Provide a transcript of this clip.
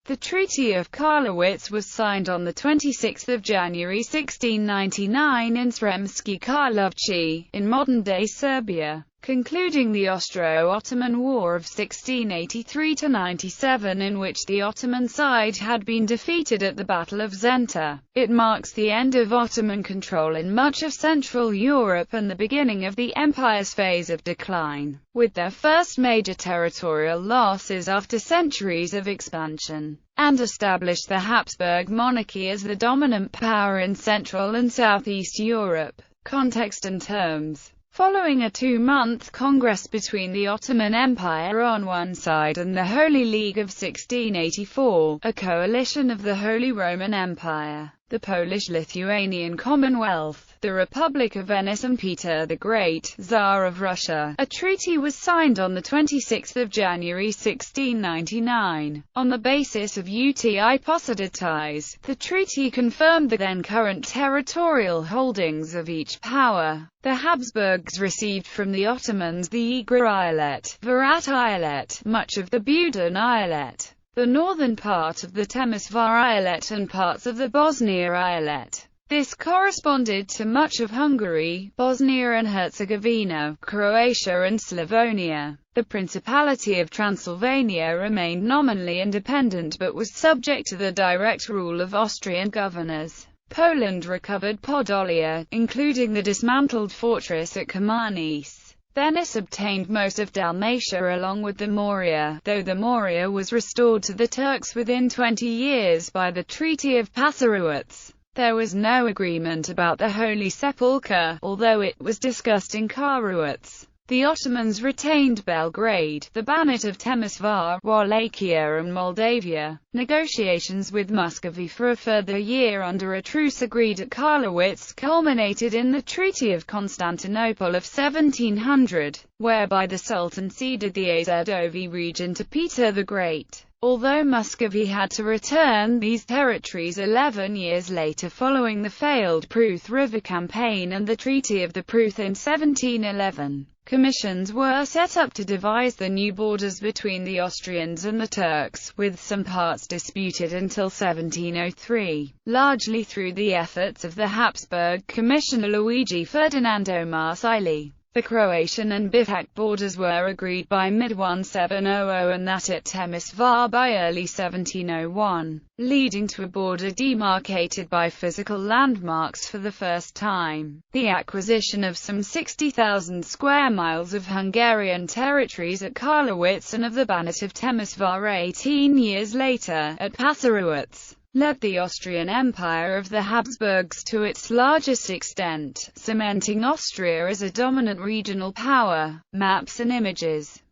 The Treaty of Karlowitz was signed on 26 January 1699 in Sremski Karlovci, in modern-day Serbia, concluding the Austro-Ottoman War of 1683–97, in which the Ottoman side had been defeated at the Battle of Zenta. It marks the end of Ottoman control in much of Central Europe and the beginning of the empire's phase of decline, with their first major territorial losses after centuries of expansion, and established the Habsburg monarchy as the dominant power in Central and Southeast Europe. Context and terms. Following a two-month congress between the Ottoman Empire on one side and the Holy League of 1684, a coalition of the Holy Roman Empire, the Polish-Lithuanian Commonwealth, the Republic of Venice and Peter the Great, Tsar of Russia, a treaty was signed on 26 January 1699. On the basis of UTI Positivities, the treaty confirmed the then-current territorial holdings of each power. The Habsburgs received from the Ottomans the Igra Eyalet, Varat Eyalet, much of the Budan Eyalet, the northern part of the Temesvar Eyalet and parts of the Bosnia Eyalet. This corresponded to much of Hungary, Bosnia and Herzegovina, Croatia and Slavonia. The Principality of Transylvania remained nominally independent but was subject to the direct rule of Austrian governors. Poland recovered Podolia, including the dismantled fortress at Kamenets. Venice obtained most of Dalmatia along with the Morea, though the Morea was restored to the Turks within 20 years by the Treaty of Passarowitz. There was no agreement about the Holy Sepulchre, although it was discussed in Karlowitz. The Ottomans retained Belgrade, the Banat of Temesvar, Wallachia and Moldavia. Negotiations with Muscovy for a further year under a truce agreed at Karlowitz culminated in the Treaty of Constantinople of 1700, whereby the Sultan ceded the Azedovi region to Peter the Great, although Muscovy had to return these territories 11 years later following the failed Pruth River Campaign and the Treaty of the Pruth in 1711. Commissions were set up to devise the new borders between the Austrians and the Turks, with some parts disputed until 1703, largely through the efforts of the Habsburg Commissioner Luigi Ferdinando Marsili. The Croatian and Bithak borders were agreed by mid-1700 and that at Temesvar by early 1701, leading to a border demarcated by physical landmarks for the first time. The acquisition of some 60,000 square miles of Hungarian territories at Karlowitz and of the Banat of Temesvar 18 years later, at Passarowitz, led the Austrian Empire of the Habsburgs to its largest extent, cementing Austria as a dominant regional power. Maps and images.